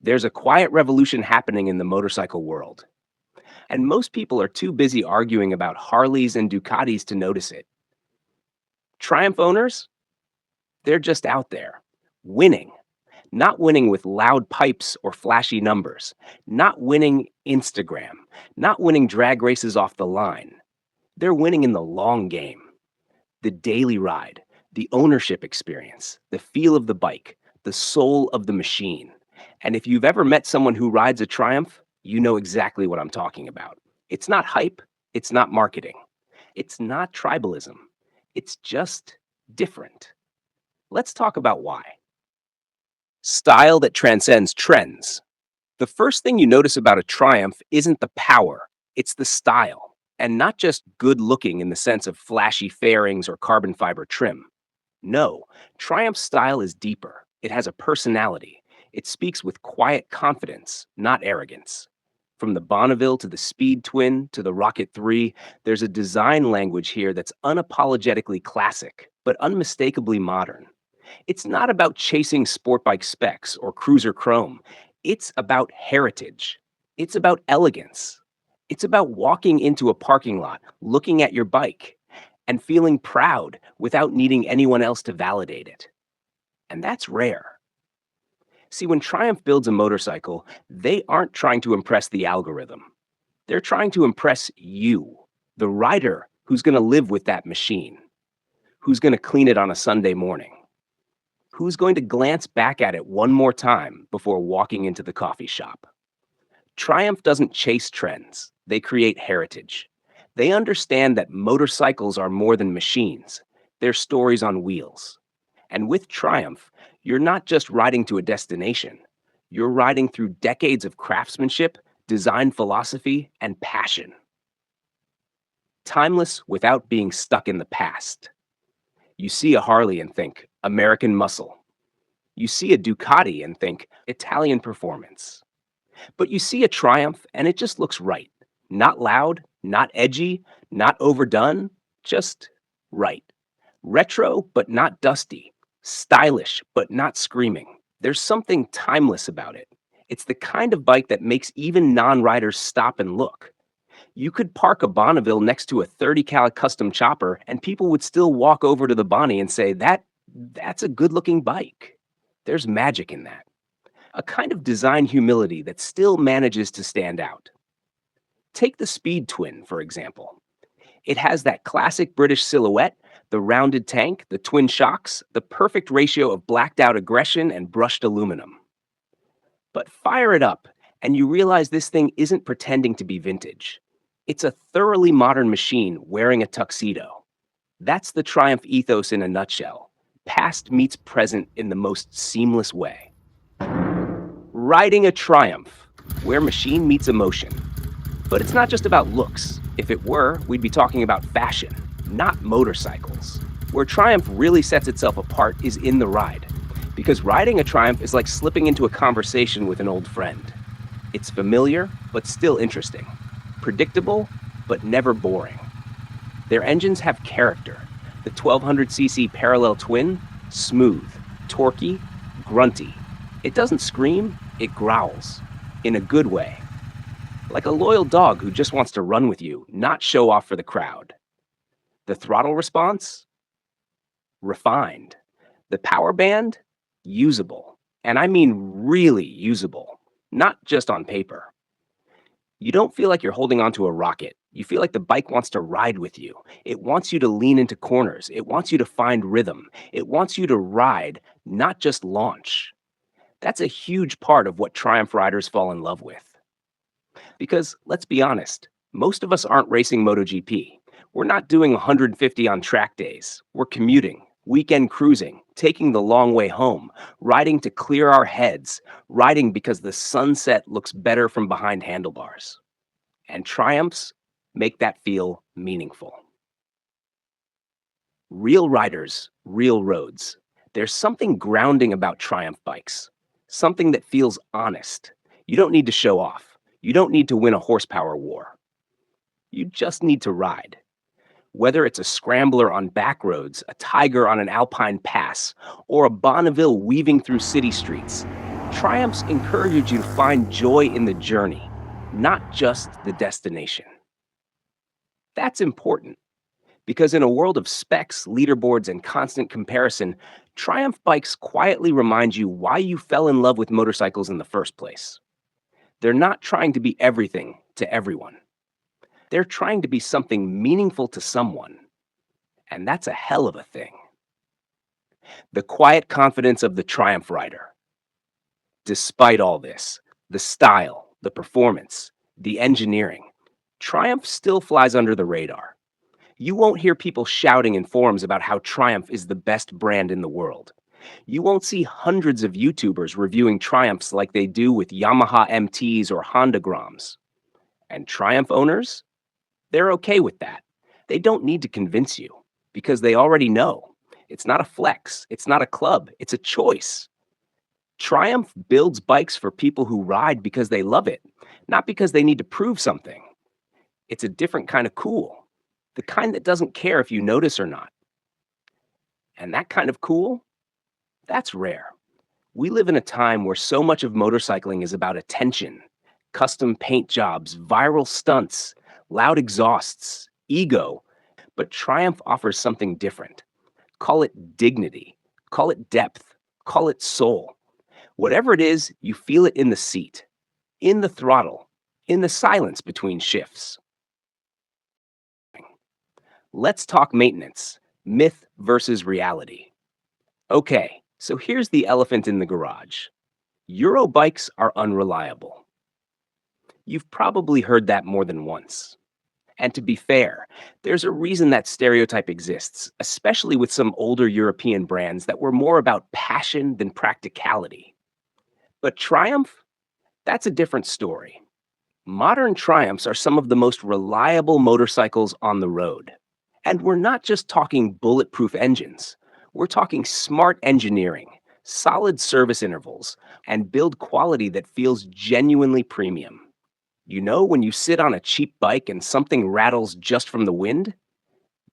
There's a quiet revolution happening in the motorcycle world, and most people are too busy arguing about Harleys and Ducatis to notice it. Triumph owners, they're just out there, winning. Not winning with loud pipes or flashy numbers, not winning Instagram, not winning drag races off the line. They're winning in the long game, the daily ride, the ownership experience, the feel of the bike, the soul of the machine. And if you've ever met someone who rides a Triumph, you know exactly what I'm talking about. It's not hype, it's not marketing, it's not tribalism, it's just different. Let's talk about why. Style that transcends trends. The first thing you notice about a Triumph isn't the power, it's the style. And not just good looking in the sense of flashy fairings or carbon fiber trim. No, Triumph's style is deeper. It has a personality. It speaks with quiet confidence, not arrogance. From the Bonneville to the Speed Twin to the Rocket 3, there's a design language here that's unapologetically classic, but unmistakably modern. It's not about chasing sport bike specs or cruiser chrome. It's about heritage. It's about elegance. It's about walking into a parking lot, looking at your bike, and feeling proud without needing anyone else to validate it. And that's rare. See, when Triumph builds a motorcycle, they aren't trying to impress the algorithm. They're trying to impress you, the rider who's going to live with that machine, who's going to clean it on a Sunday morning, who's going to glance back at it one more time before walking into the coffee shop. Triumph doesn't chase trends, they create heritage. They understand that motorcycles are more than machines, they're stories on wheels. And with Triumph, you're not just riding to a destination, you're riding through decades of craftsmanship, design philosophy, and passion. Timeless without being stuck in the past. You see a Harley and think, American muscle. You see a Ducati and think, Italian performance. But you see a Triumph and it just looks right. Not loud, not edgy, not overdone, just right. Retro, but not dusty. Stylish, but not screaming. There's something timeless about it. It's the kind of bike that makes even non-riders stop and look. You could park a Bonneville next to a 30 cal custom chopper and people would still walk over to the Bonnie and say, that's a good looking bike. There's magic in that. A kind of design humility that still manages to stand out. Take the Speed Twin, for example. It has that classic British silhouette, the rounded tank, the twin shocks, the perfect ratio of blacked out aggression and brushed aluminum. But fire it up, and you realize this thing isn't pretending to be vintage. It's a thoroughly modern machine wearing a tuxedo. That's the Triumph ethos in a nutshell. Past meets present in the most seamless way. Riding a Triumph, where machine meets emotion. But it's not just about looks. If it were, we'd be talking about fashion, not motorcycles. Where Triumph really sets itself apart is in the ride. Because riding a Triumph is like slipping into a conversation with an old friend. It's familiar, but still interesting. Predictable, but never boring. Their engines have character. The 1200cc parallel twin, smooth, torquey, grunty. It doesn't scream, it growls. In a good way. Like a loyal dog who just wants to run with you, not show off for the crowd. The throttle response? Refined. The power band? Usable. And I mean really usable. Not just on paper. You don't feel like you're holding onto a rocket. You feel like the bike wants to ride with you. It wants you to lean into corners. It wants you to find rhythm. It wants you to ride, not just launch. That's a huge part of what Triumph riders fall in love with. Because, let's be honest, most of us aren't racing MotoGP. We're not doing 150 on track days. We're commuting, weekend cruising, taking the long way home, riding to clear our heads, riding because the sunset looks better from behind handlebars. And Triumphs make that feel meaningful. Real riders, real roads. There's something grounding about Triumph bikes. Something that feels honest. You don't need to show off. You don't need to win a horsepower war. You just need to ride. Whether it's a scrambler on back roads, a tiger on an alpine pass, or a Bonneville weaving through city streets, Triumphs encourage you to find joy in the journey, not just the destination. That's important because in a world of specs, leaderboards, and constant comparison, Triumph bikes quietly remind you why you fell in love with motorcycles in the first place. They're not trying to be everything to everyone. They're trying to be something meaningful to someone. And that's a hell of a thing. The quiet confidence of the Triumph rider. Despite all this, the style, the performance, the engineering, Triumph still flies under the radar. You won't hear people shouting in forums about how Triumph is the best brand in the world. You won't see hundreds of YouTubers reviewing Triumphs like they do with Yamaha MTs or Honda Groms. And Triumph owners? They're okay with that. They don't need to convince you because they already know. It's not a flex, it's not a club, it's a choice. Triumph builds bikes for people who ride because they love it, not because they need to prove something. It's a different kind of cool, the kind that doesn't care if you notice or not. And that kind of cool, that's rare. We live in a time where so much of motorcycling is about attention, custom paint jobs, viral stunts, loud exhausts, ego. But Triumph offers something different. Call it dignity, call it depth, call it soul. Whatever it is, you feel it in the seat, in the throttle, in the silence between shifts. Let's talk maintenance, myth versus reality. Okay, so here's the elephant in the garage. Euro bikes are unreliable. You've probably heard that more than once. And to be fair, there's a reason that stereotype exists, especially with some older European brands that were more about passion than practicality. But Triumph? That's a different story. Modern Triumphs are some of the most reliable motorcycles on the road. And we're not just talking bulletproof engines. We're talking smart engineering, solid service intervals, and build quality that feels genuinely premium. You know, when you sit on a cheap bike and something rattles just from the wind?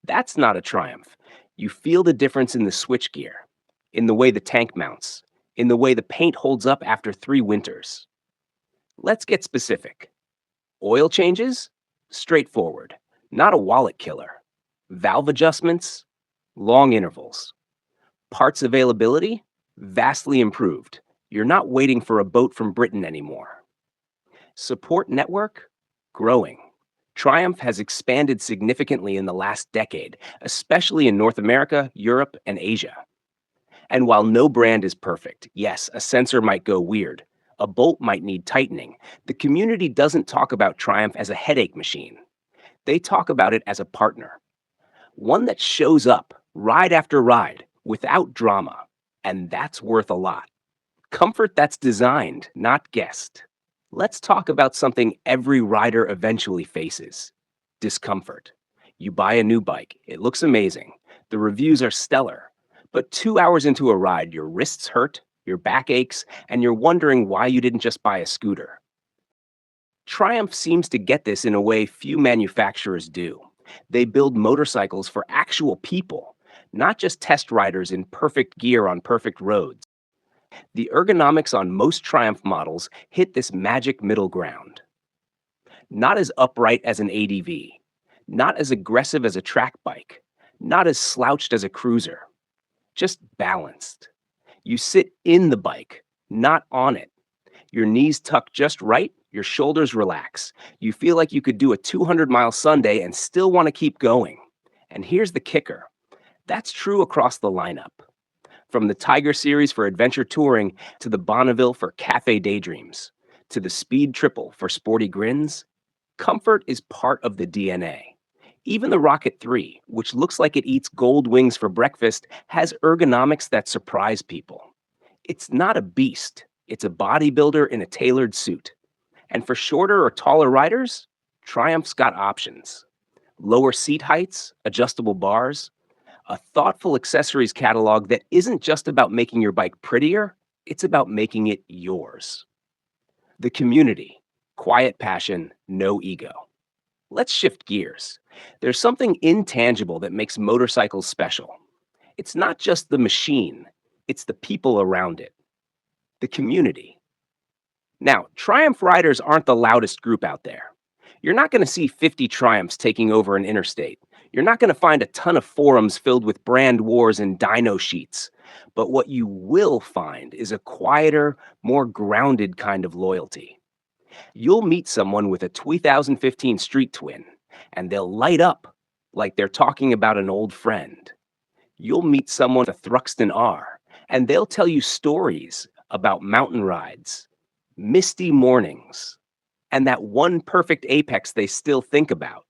That's not a Triumph. You feel the difference in the switchgear, in the way the tank mounts, in the way the paint holds up after 3 winters. Let's get specific. Oil changes? Straightforward, not a wallet killer. Valve adjustments? Long intervals. Parts availability? Vastly improved. You're not waiting for a boat from Britain anymore. Support network? Growing. Triumph has expanded significantly in the last decade, especially in North America, Europe, and Asia. And while no brand is perfect, yes, a sensor might go weird, a bolt might need tightening, the community doesn't talk about Triumph as a headache machine. They talk about it as a partner, one that shows up ride after ride without drama. And that's worth a lot. Comfort that's designed, not guessed. Let's talk about something every rider eventually faces: discomfort. You buy a new bike, it looks amazing, the reviews are stellar, but 2 hours into a ride, your wrists hurt, your back aches, and you're wondering why you didn't just buy a scooter. Triumph seems to get this in a way few manufacturers do. They build motorcycles for actual people, not just test riders in perfect gear on perfect roads. The ergonomics on most Triumph models hit this magic middle ground. Not as upright as an ADV, not as aggressive as a track bike, not as slouched as a cruiser, just balanced. You sit in the bike, not on it. Your knees tuck just right, your shoulders relax. You feel like you could do a 200-mile Sunday and still want to keep going. And here's the kicker: that's true across the lineup. From the Tiger series for adventure touring to the Bonneville for cafe daydreams, to the Speed Triple for sporty grins, comfort is part of the DNA. Even the Rocket 3, which looks like it eats gold wings for breakfast, has ergonomics that surprise people. It's not a beast, it's a bodybuilder in a tailored suit. And for shorter or taller riders, Triumph's got options: lower seat heights, adjustable bars, a thoughtful accessories catalog that isn't just about making your bike prettier, it's about making it yours. The community: quiet passion, no ego. Let's shift gears. There's something intangible that makes motorcycles special. It's not just the machine, it's the people around it. The community. Now, Triumph riders aren't the loudest group out there. You're not going to see 50 Triumphs taking over an interstate. You're not going to find a ton of forums filled with brand wars and dyno sheets. But what you will find is a quieter, more grounded kind of loyalty. You'll meet someone with a 2015 Street Twin, and they'll light up like they're talking about an old friend. You'll meet someone with a Thruxton R, and they'll tell you stories about mountain rides, misty mornings, and that one perfect apex they still think about.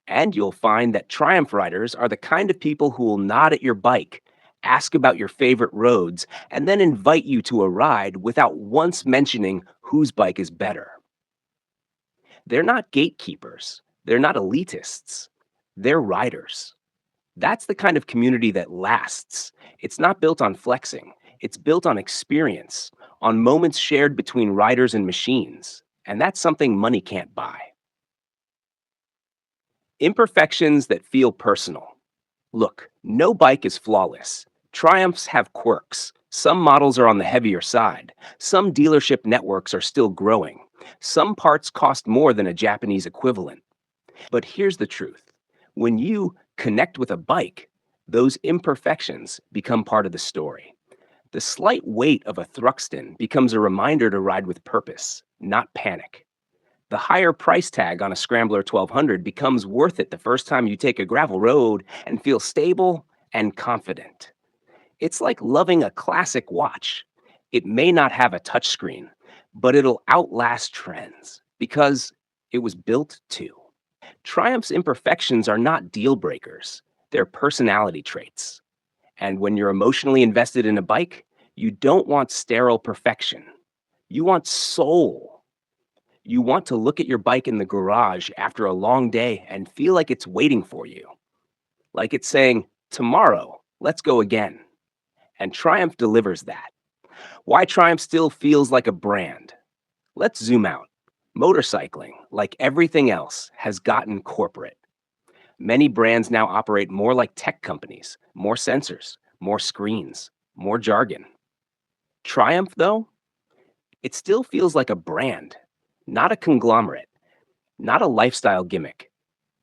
And you'll find that Triumph riders are the kind of people who will nod at your bike, ask about your favorite roads, and then invite you to a ride without once mentioning whose bike is better. They're not gatekeepers, they're not elitists, they're riders. That's the kind of community that lasts. It's not built on flexing, it's built on experience, on moments shared between riders and machines. And that's something money can't buy. Imperfections that feel personal. Look, no bike is flawless. Triumphs have quirks. Some models are on the heavier side. Some dealership networks are still growing. Some parts cost more than a Japanese equivalent. But here's the truth. When you connect with a bike, those imperfections become part of the story. The slight weight of a Thruxton becomes a reminder to ride with purpose, not panic. The higher price tag on a Scrambler 1200 becomes worth it the first time you take a gravel road and feel stable and confident. It's like loving a classic watch. It may not have a touchscreen, but it'll outlast trends because it was built to. Triumph's imperfections are not deal breakers, they're personality traits. And when you're emotionally invested in a bike, you don't want sterile perfection. You want soul. You want to look at your bike in the garage after a long day and feel like it's waiting for you. Like it's saying, tomorrow, let's go again. And Triumph delivers that. Why Triumph still feels like a brand? Let's zoom out. Motorcycling, like everything else, has gotten corporate. Many brands now operate more like tech companies, more sensors, more screens, more jargon. Triumph, though, it still feels like a brand, not a conglomerate, not a lifestyle gimmick,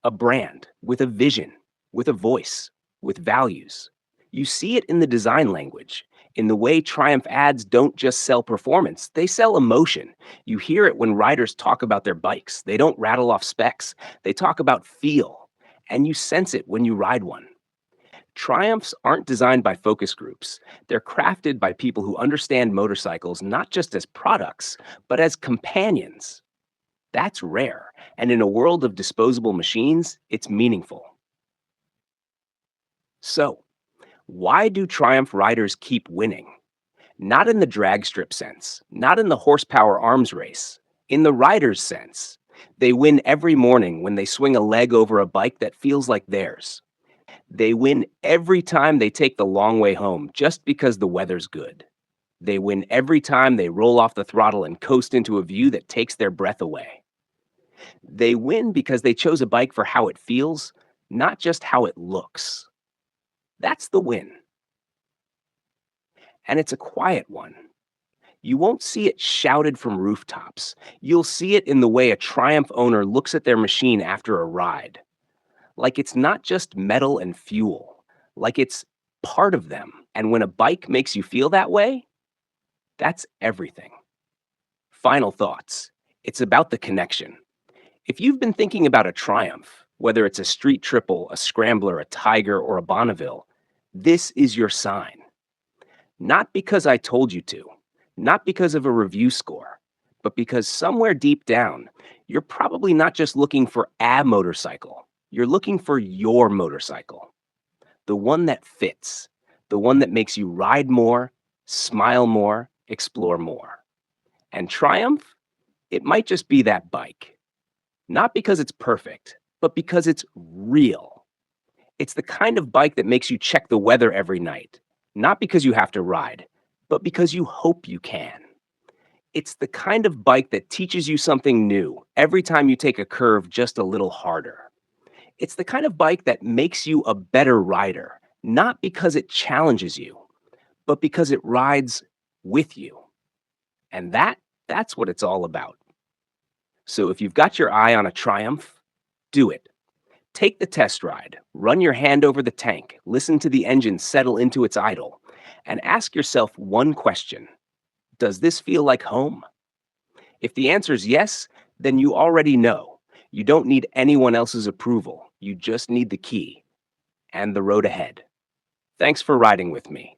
a brand with a vision, with a voice, with values. You see it in the design language, in the way Triumph ads don't just sell performance, they sell emotion. You hear it when riders talk about their bikes. They don't rattle off specs, they talk about feel, and you sense it when you ride one. Triumphs aren't designed by focus groups. They're crafted by people who understand motorcycles not just as products, but as companions. That's rare, and in a world of disposable machines, it's meaningful. So, why do Triumph riders keep winning? Not in the drag strip sense, not in the horsepower arms race, in the rider's sense. They win every morning when they swing a leg over a bike that feels like theirs. They win every time they take the long way home just because the weather's good. They win every time they roll off the throttle and coast into a view that takes their breath away. They win because they chose a bike for how it feels, not just how it looks. That's the win. And it's a quiet one. You won't see it shouted from rooftops. You'll see it in the way a Triumph owner looks at their machine after a ride. Like it's not just metal and fuel, like it's part of them. And when a bike makes you feel that way, that's everything. Final thoughts. It's about the connection. If you've been thinking about a Triumph, whether it's a street triple, a scrambler, a Tiger, or a Bonneville, this is your sign. Not because I told you to, not because of a review score, but because somewhere deep down, you're probably not just looking for a motorcycle. You're looking for your motorcycle. The one that fits, the one that makes you ride more, smile more, explore more. And Triumph, it might just be that bike. Not because it's perfect, but because it's real. It's the kind of bike that makes you check the weather every night, not because you have to ride, but because you hope you can. It's the kind of bike that teaches you something new every time you take a curve just a little harder. It's the kind of bike that makes you a better rider, not because it challenges you, but because it rides with you. And that's what it's all about. So if you've got your eye on a Triumph, do it. Take the test ride, run your hand over the tank, listen to the engine settle into its idle, and ask yourself one question. Does this feel like home? If the answer is yes, then you already know. You don't need anyone else's approval. You just need the key and the road ahead. Thanks for riding with me.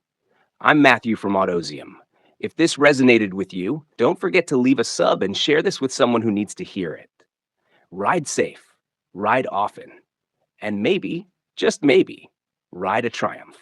I'm Matthew from Autozium. If this resonated with you, don't forget to leave a sub and share this with someone who needs to hear it. Ride safe, ride often, and maybe, just maybe, ride a Triumph.